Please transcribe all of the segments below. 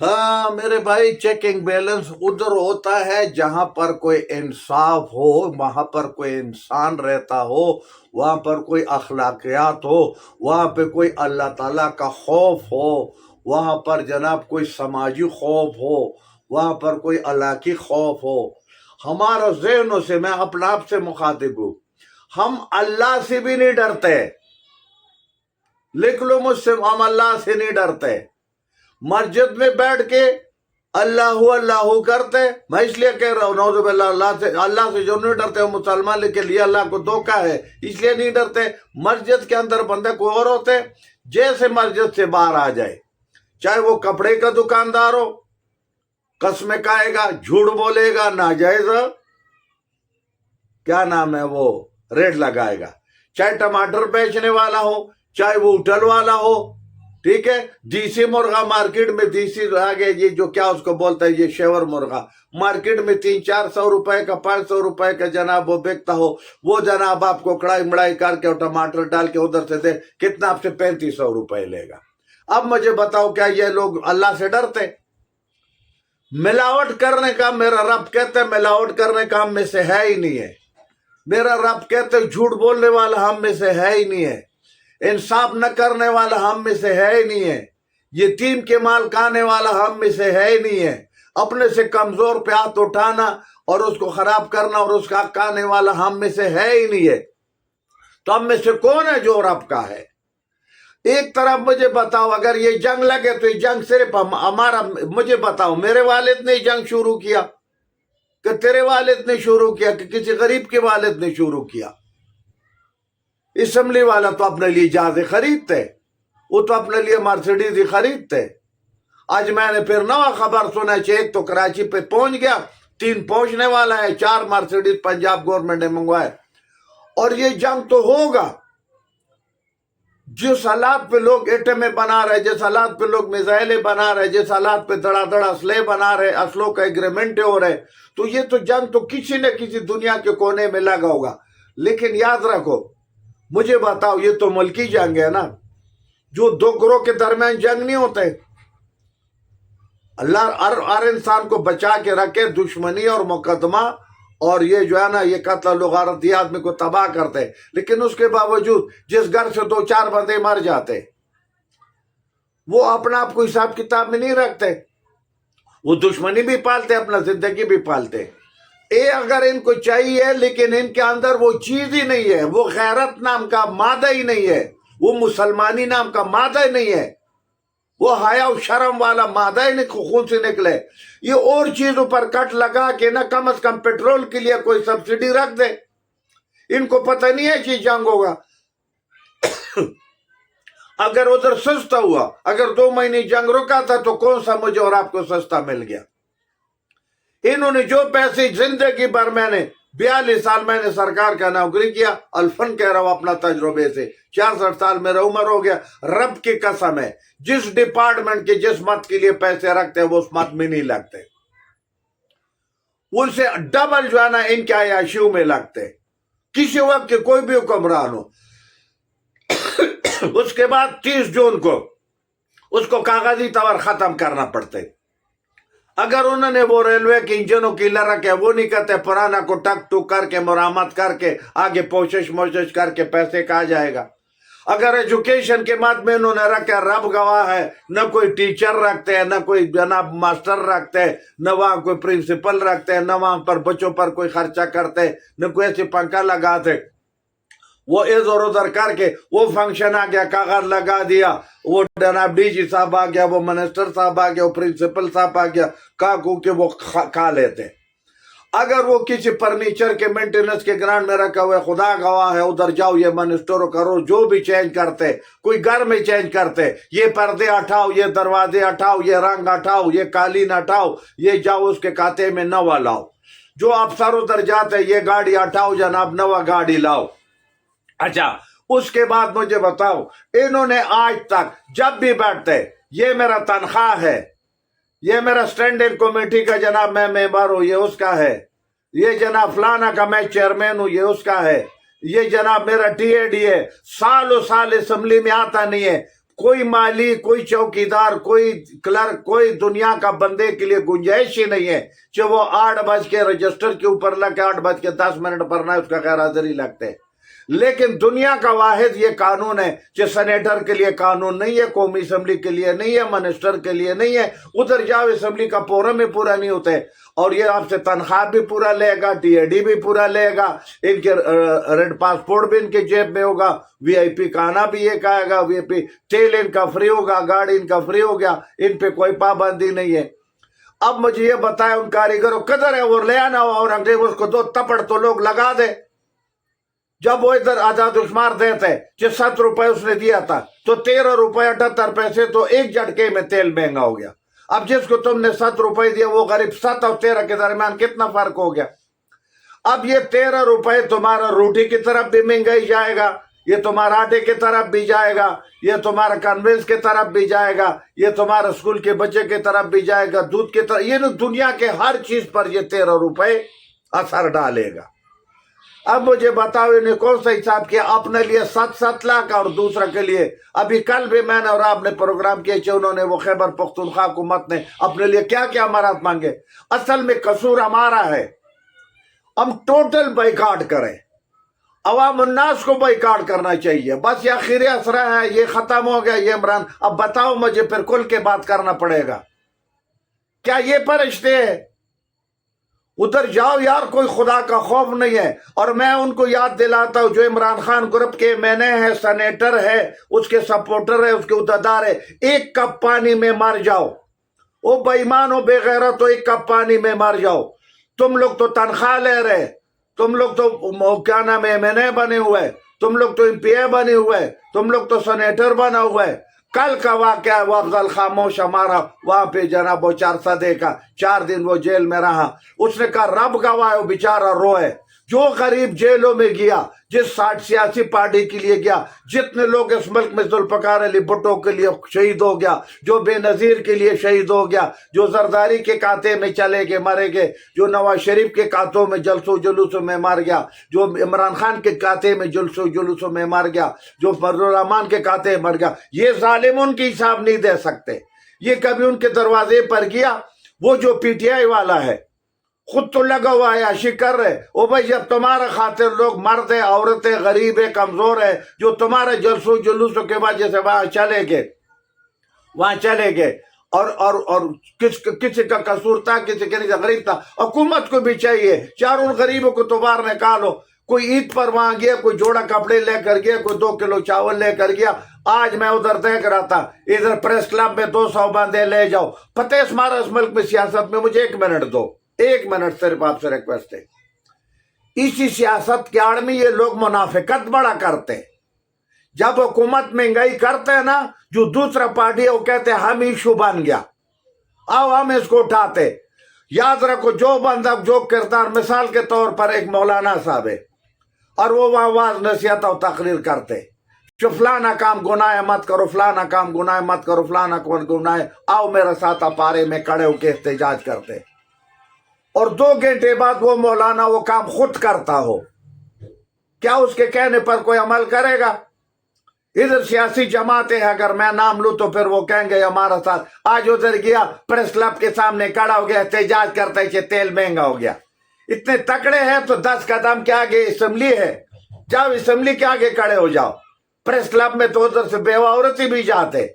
ہاں میرے بھائی، چیکنگ بیلنس ادھر ہوتا ہے جہاں پر کوئی انصاف ہو، وہاں پر کوئی انسان رہتا ہو، وہاں پر کوئی اخلاقیات ہو، وہاں پہ کوئی اللہ تعالیٰ کا خوف ہو، وہاں پر جناب کوئی سماجی خوف ہو، وہاں پر کوئی اللہ کی خوف ہو۔ ہمارا ذہنوں سے، میں اپنا آپ سے مخاطب ہوں، ہم اللہ سے بھی نہیں ڈرتے۔ لکھ لو مجھ سے، ہم اللہ سے نہیں ڈرتے۔ مسجد میں بیٹھ کے اللہ اللہ کرتے، میں اس لیے کہہ رہا ہوں نعوذ باللہ، اللہ سے جو نہیں ڈرتے وہ مسلمان کے لیے اللہ کو دھوکہ ہے، اس لیے نہیں ڈرتے۔ مسجد کے اندر بندے کوئی اور ہوتے، جیسے مسجد سے باہر آ جائے، چاہے وہ کپڑے کا دکاندار ہو، قسمیں کھائے گا، جھوٹ بولے گا، ناجائز کیا نام ہے وہ ریٹ لگائے گا، چاہے ٹماٹر بیچنے والا ہو، چاہے وہ ہوٹل والا ہو، ٹھیک ہے۔ دیسی مرغا مارکیٹ میں، دیسی آگے یہ جو کیا اس کو بولتا ہے، یہ شیور مرغا مارکیٹ میں 300-400 روپے کا، 500 روپے کا جناب وہ بیکتا ہو، وہ جناب آپ کو کڑائی مڑائی کر کے اور ٹماٹر ڈال کے ادھر سے دے، کتنا آپ سے 3500 روپے لے گا۔ اب مجھے بتاؤ، کیا یہ لوگ اللہ سے ڈرتے؟ ملاوٹ کرنے کا میرا رب کہتے ملاوٹ کرنے کا ہم میں سے ہے ہی نہیں ہے۔ میرا رب کہتے جھوٹ بولنے والا ہم میں سے ہے ہی نہیں ہے، انصاف نہ کرنے والا ہم میں سے ہے ہی نہیں ہے، یتیم کے مال کھانے والا ہم میں سے ہے ہی نہیں ہے، اپنے سے کمزور پہ ہاتھ اٹھانا اور اس کو خراب کرنا اور اس کا کھانے والا ہم میں سے ہے ہی نہیں ہے۔ تو ہم میں سے کون ہے جو رب کا ہے؟ ایک طرف مجھے بتاؤ، اگر یہ جنگ لگے تو یہ جنگ صرف ہمارا، مجھے بتاؤ میرے والد نے جنگ شروع کیا کہ تیرے والد نے شروع کیا کہ کسی غریب کے والد نے شروع کیا؟ اسمبلی والا تو اپنے لیے جہازیں خریدتے، وہ تو اپنے لیے مرسیڈیز ہی خریدتے۔ آج میں نے پھر نوا خبر سنا، ایک تو کراچی پہ پہنچ گیا، 3 پہنچنے والا ہے، 4 مرسیڈیز پنجاب گورنمنٹ نے منگوائے۔ اور یہ جنگ تو ہوگا، جس حالات پہ لوگ ایٹمیں بنا رہے، جس حالات پہ لوگ میزائلیں بنا رہے، جس حالات پہ دڑا دڑ اسلحے بنا رہے، اسلحوں کا ایگریمنٹ ہو رہے، تو یہ تو جنگ تو کسی نہ کسی دنیا کے کونے میں لگا ہوگا۔ لیکن یاد رکھو، مجھے بتاؤ، یہ تو ملکی جنگ ہے نا، جو 2 گروہ کے درمیان جنگ نہیں ہوتے۔ اللہ ہر انسان کو بچا کے رکھے دشمنی اور مقدمہ، اور یہ جو ہے نا، یہ قتل و غارت، یہ آدمی کو تباہ کرتے، لیکن اس کے باوجود جس گھر سے 2-4 بندے مر جاتے، وہ اپنا آپ کو حساب کتاب میں نہیں رکھتے، وہ دشمنی بھی پالتے، اپنا زندگی بھی پالتے۔ اگر ان کو چاہیے، لیکن ان کے اندر وہ چیز ہی نہیں ہے، وہ غیرت نام کا مادہ ہی نہیں ہے، وہ مسلمانی نام کا مادہ ہی نہیں ہے، وہ حیا و شرم والا مادہ ہی نہیں خون سے نکلے۔ یہ اور چیزوں پر کٹ لگا کے نہ، کم از کم پیٹرول کے لیے کوئی سبسڈی رکھ دے۔ ان کو پتہ نہیں ہے کہ جنگ ہوگا۔ اگر ادھر سستا ہوا، اگر 2 مہینے جنگ رکا تھا تو کون سا مجھے اور آپ کو سستا مل گیا؟ انہوں نے جو پیسے زندگی بھر، میں نے 42 سال میں نے سرکار کا نوکری کیا، الفن کہہ رہا ہوں اپنا تجربے سے، 64 سال میرا عمر ہو گیا، رب کی قسم ہے، جس ڈپارٹمنٹ کے جس مت کے لیے پیسے رکھتے وہ اس مت میں نہیں لگتے، ان سے ڈبل جو ہے نا ان کے عیاشیوں میں لگتے، کسی وقت کے کوئی بھی حکمران ہو۔ اس کے بعد 30 جون کو اس کو کاغذی طور ختم کرنا پڑتے۔ اگر انہوں نے وہ ریلوے کے انجنوں کی لرک ہے وہ نہیں کرتے، پرانا کو ٹک ٹک کر کے مرامت کر کے آگے کوشش کر کے پیسے کہا جائے گا۔ اگر ایجوکیشن کے مد میں انہوں نے رکھا، رب گواہ ہے، نہ کوئی ٹیچر رکھتے ہیں، نہ کوئی جناب ماسٹر رکھتے ہیں، نہ وہاں کوئی پرنسپل رکھتے ہیں، نہ وہاں پر بچوں پر کوئی خرچہ کرتے، نہ کوئی ایسے پنکھا لگاتے، وہ ادھر ادھر کر کے وہ فنکشن آ گیا، کاغذ لگا دیا، وہ جناب ڈی جی صاحب آ گیا، وہ منسٹر صاحب آ گیا، وہ پرنسپل صاحب آ گیا، کہ وہ کھا لیتے۔ اگر وہ کسی فرنیچر کے مینٹیننس کے گرانٹ میں رکھا ہوا ہے، خدا گواہ ہے، ادھر جاؤ، یہ منسٹر کرو، جو بھی چینج کرتے، کوئی گھر میں چینج کرتے، یہ پردے ہٹاؤ، یہ دروازے ہٹاؤ، یہ رنگ ہٹاؤ، یہ قالین ہٹاؤ، یہ جاؤ اس کے کھاتے میں نوا لاؤ، جو افسر ادھر جاتے، یہ گاڑی ہٹاؤ جناب، نوا گاڑی لاؤ۔ اچھا، اس کے بعد مجھے بتاؤ، انہوں نے آج تک جب بھی بیٹھتے، یہ میرا تنخواہ ہے، یہ میرا اسٹینڈنگ کمیٹی کا جناب میں ممبر ہوں، یہ اس کا ہے، یہ جناب فلانا کا میں چیئرمین ہوں، یہ اس کا ہے، یہ جناب میرا ٹی اے ڈی ہے، سال و سال اسمبلی میں آتا نہیں ہے، کوئی مالی، کوئی چوکیدار، کوئی کلرک، کوئی دنیا کا بندے کے لیے گنجائش ہی نہیں ہے کہ وہ 8 بج کے رجسٹر کے اوپر لگ کے 8:10 پر نہ اس کا غیر حاضری لگتے. لیکن دنیا کا واحد یہ قانون ہے کہ سینیٹر کے لیے قانون نہیں ہے، قومی اسمبلی کے لیے نہیں ہے، منسٹر کے لیے نہیں ہے. ادھر جاؤ اسمبلی کا فورم ہی پورا نہیں ہوتے، اور یہ آپ سے تنخواہ بھی پورا لے گا، ٹی اے ڈی بھی پورا لے گا، ان کے ریڈ پاسپورٹ بھی ان کے جیب میں ہوگا، وی آئی پی کھانا بھی یہ کھائے گا، وی آئی پی تیل ان کا فری ہوگا، گاڑی ان کا فری ہو گیا، ان پہ کوئی پابندی نہیں ہے. اب مجھے یہ بتائے ان کاریگروں قدر ہے وہ لے آنا ہو اور انگریز اس کو 2 تپڑ تو لوگ لگا دے. جب وہ ادھر آزاد شمار دیتے کہ 7 روپے اس نے دیا تھا تو 13 روپے 78 پیسے تو ایک جھٹکے میں تیل مہنگا ہو گیا. اب جس کو تم نے 7 روپے دیا وہ غریب 7 اور 13 کے درمیان کتنا فرق ہو گیا. اب یہ 13 روپے تمہارا روٹی کی طرف بھی مہنگائی جائے گا، یہ تمہارا آٹے کی طرف بھی جائے گا، یہ تمہارا کنوینس کی طرف بھی جائے گا، یہ تمہارا اسکول کے بچے کی طرف بھی جائے گا، دودھ کی طرف، یہ دنیا کے ہر چیز پر یہ 13 روپے اثر ڈالے گا. اب مجھے بتاؤ انہیں کون سا حساب کیا؟ اپنے لیے 7 لاکھ اور دوسرا کے لیے. ابھی کل بھی میں نے اور آپ نے پروگرام کیا کہ انہوں نے وہ خیبر پختونخوا حکومت نے اپنے لیے کیا کیا امارات مانگے. اصل میں قصور ہمارا ہے. ہم ٹوٹل بائیکاٹ کریں، عوام الناس کو بائیکاٹ کرنا چاہیے. بس یہ آخری اسرہ ہے، یہ ختم ہو گیا یہ عمران. اب بتاؤ مجھے پھر کل کے بات کرنا پڑے گا. کیا یہ فرشتے ہیں؟ ادھر جاؤ یار، کوئی خدا کا خوف نہیں ہے. اور میں ان کو یاد دلاتا ہوں جو عمران خان گروپ کے میں نے ہے، سینیٹر ہے، اس کے سپورٹر ہے، اس کے عہدیدار ہے، 1 کپ پانی میں مر جاؤ. وہ بے ایمان ہو، بے غیرت ہو، 1 کپ پانی میں مر جاؤ. تم لوگ تو تنخواہ لے رہے، تم لوگ تو کیا نام ہے MNA بنے ہوئے، تم لوگ تو MP بنے ہوئے، تم لوگ تو سینیٹر بنا ہوئے. کل کا واقعہ وہ افضل خاموش ہمارا وہاں پہ جناب وہ 4 صدے کا 4 دن وہ جیل میں رہا. اس نے کہا رب گواہ ہے، وہ بیچارہ روئے. جو غریب جیلوں میں گیا، جس سیاسی پارٹی کے لیے گیا، جتنے لوگ اس ملک میں ذوالفقار علی بھٹو کے لیے شہید ہو گیا، جو بے نظیر کے لیے شہید ہو گیا، جو زرداری کے کاتے میں چلے گئے مرے گئے، جو نواز شریف کے کاتوں میں جلسوں جلوسوں میں مر گیا، جو عمران خان کے کاتے میں جلوسوں میں مر گیا، جو فضل الرحمان کے کاتے میں مر گیا. یہ ظالم ان کی حساب نہیں دے سکتے. یہ کبھی ان کے دروازے پر گیا؟ وہ جو PTI والا ہے خود تو لگا ہوا ہے، عیاشی کر رہے. او بھائی جب تمہارا خاطر لوگ مرد ہیں، عورتیں، غریب ہیں، کمزور ہیں، جو تمہارے جلسوں جلوسوں کے بعد جیسے وہاں چلے گئے اور کسی کا قصور تھا، کسی کا غریب تھا. حکومت کو بھی چاہیے 4 ان غریبوں کو تو باہر نکالو. کوئی عید پر وہاں گیا، کوئی جوڑا کپڑے لے کر گیا، کوئی 2 کلو چاول لے کر گیا. آج میں ادھر دیکھ رہا تھا، ادھر پریس کلب میں 200 بندے لے جاؤ. پتہ ہے ہمارا اس ملک میں سیاست میں، مجھے 1 منٹ دو، 1 منٹ صرف آپ سے ریکویسٹ ہے. اسی سیاست کے آڑ میں یہ لوگ منافقت بڑا کرتے. جب حکومت مہنگائی کرتے ہیں نا، جو دوسرا پارٹی ہے وہ کہتے ہیں ہم ایشو بن گیا، آؤ ہم اس کو اٹھاتے. یاد رکھو جو بندہ جو کردار، مثال کے طور پر ایک مولانا صاحب ہے اور وہ وہاں واز نصیحت اور تقریر کرتے کہ فلانا کام گناہ ہے مت کرو، فلانا کام گناہ مت کرو، فلانا کون گناہ ہے، آؤ میرے ساتھ اپارے میں کھڑے ہو کے احتجاج کرتے. اور 2 گھنٹے بعد وہ مولانا وہ کام خود کرتا ہو، کیا اس کے کہنے پر کوئی عمل کرے گا؟ ادھر سیاسی جماعتیں اگر میں نام لوں تو پھر وہ کہیں گے ہمارا ساتھ. آج ادھر گیا پریس کلب کے سامنے کھڑا ہو گیا، احتجاج کرتا ہے کہ تیل مہنگا ہو گیا. اتنے تکڑے ہیں تو 10 قدم کے آگے اسمبلی ہے، جاؤ اسمبلی کے آگے کھڑے ہو جاؤ. پریس کلب میں تو ادھر سے بیوہ عورتیں بھی جاتے،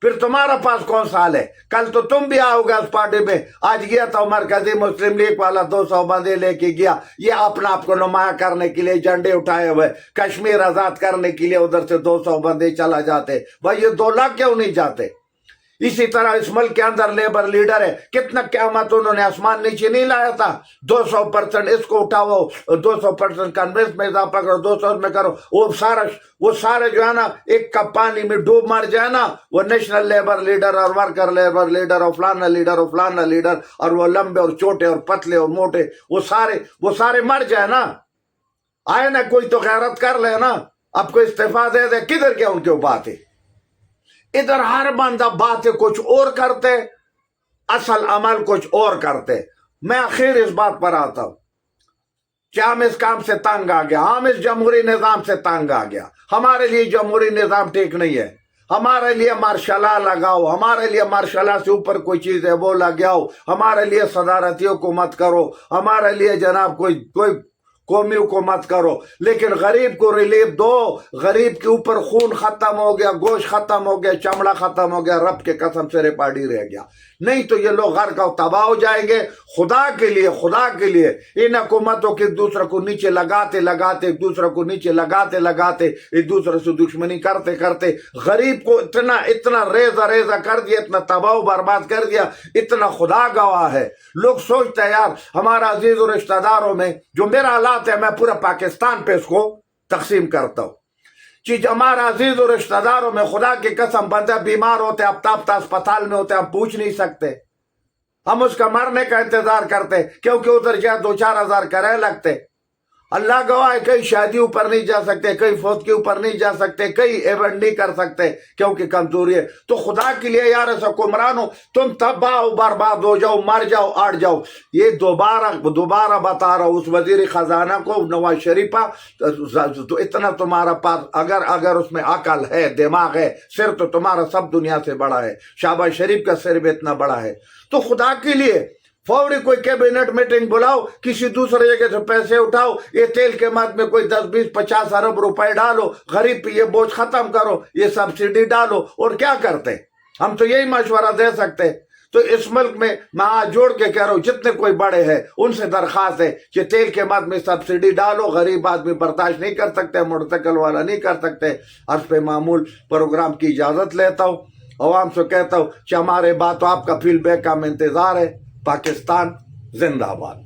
پھر تمہارا پاس کون سا حال ہے؟ کل تو تم بھی آؤ گے اس پارٹی میں. آج گیا تھا مرکزی مسلم لیگ والا 200 بندے لے کے گیا، یہ اپنا آپ کو نمایاں کرنے کے لیے جھنڈے اٹھائے ہوئے، کشمیر آزاد کرنے کے لیے ادھر سے 200 بندے چلا جاتے. بھائی یہ 2 لاکھ کیوں نہیں جاتے؟ اسی طرح اس ملک کے اندر لیبر لیڈر ہے، کتنا قیامت انہوں نے آسمان نیچے نہیں لایا تھا. 200% اس کو اٹھاؤ، 200% کنوینس میں اضافہ کرو، 200 میں کرو. وہ سارے جو ہے نا 1 کپ پانی میں ڈوب مر جائے نا، وہ نیشنل لیبر لیڈر اور ورکر لیبر لیڈر اور فلانا لیڈر اور فلانا لیڈر، اور وہ لمبے اور چھوٹے اور پتلے اور موٹے، وہ سارے مر جائے نا. آئے نا کوئی تو غیرت کر لے نا. اب کوئی استعفیٰ دے دے، کدھر کیا ان کے بات ہے؟ ادھر ہر بندہ باتیں کچھ اور کرتے، اصل عمل کچھ اور کرتے. میں آخر اس بات پر آتا ہوں کہ ہم اس کام سے تنگ آ گیا، ہم اس جمہوری نظام سے تنگ آ گیا. ہمارے لیے جمہوری نظام ٹھیک نہیں ہے. ہمارے لیے مارشل لا لگاؤ، ہمارے لیے مارشل لا سے اوپر کوئی چیز ہے وہ لگاؤ، ہمارے لیے صدارتی حکومت کرو، ہمارے لیے جناب کوئی قومی حکومت کرو، لیکن غریب کو ریلیف دو۔ غریب کے اوپر خون ختم ہو گیا، گوشت ختم ہو گیا، چمڑا ختم ہو گیا، رب کے قسم سے ریپاڑی رہ گیا، نہیں تو یہ لوگ غرق و تباہ ہو جائیں گے۔ خدا کے لیے ان حکومتوں کے دوسرے کو نیچے لگاتے ایک دوسرے کو نیچے لگاتے ایک دوسرے سے دشمنی کرتے غریب کو اتنا ریزہ کر دیا، اتنا تباہ و برباد کر دیا، اتنا خدا گواہ ہے۔ لوگ سوچتے ہیں یار ہمارا عزیز و رشتہ داروں میں جو میرا حالات ہے، میں پورا پاکستان پہ اس کو تقسیم کرتا ہوں، چیز ہمارا عزیز و رشتہ داروں میں خدا کی قسم بندہ بیمار ہوتے، ہفتہ اسپتال میں ہوتے، ہم پوچھ نہیں سکتے، ہم اس کا مرنے کا انتظار کرتے کیونکہ ادھر جائے 2-4 ہزار کرائے لگتے۔ اللہ گواہ ہے، کئی شادی اوپر نہیں جا سکتے، کئی فوت کے اوپر نہیں جا سکتے، کئی ایونٹ نہیں کر سکتے کیونکہ کمزوری ہے۔ تو خدا کے لیے یار ایسا حکمرانو، تم تباہ و برباد ہو جاؤ، مر جاؤ، آٹ جاؤ۔ یہ دوبارہ بتا رہا ہوں اس وزیر خزانہ کو، نواز شریفہ، تو اتنا تمہارا پاس اگر اس میں عقل ہے، دماغ ہے، سر تو تمہارا سب دنیا سے بڑا ہے، شہباز شریف کا سر بھی اتنا بڑا ہے، تو خدا کے لیے فوری کوئی کیبنٹ میٹنگ بلاؤ، کسی دوسرے جگہ سے پیسے اٹھاؤ، یہ تیل کے مد میں کوئی 10-20-50 ارب روپے ڈالو، غریب پہ یہ بوجھ ختم کرو، یہ سبسڈی ڈالو۔ اور کیا کرتے؟ ہم تو یہی مشورہ دے سکتے۔ تو اس ملک میں ہاتھ جوڑ کے کہہ رہا ہوں، جتنے کوئی بڑے ہیں ان سے درخواست ہے کہ تیل کے مد میں سبسڈی ڈالو، غریب آدمی برداشت نہیں کر سکتے، موٹر سائیکل والا نہیں کر سکتے۔ عرض پہ معمول پروگرام کی اجازت لیتا ہوں، عوام سے کہتا ہوں کہ ہمارے بات آپ کا فیڈ بیک کا انتظار ہے۔ پاکستان زندہ باد۔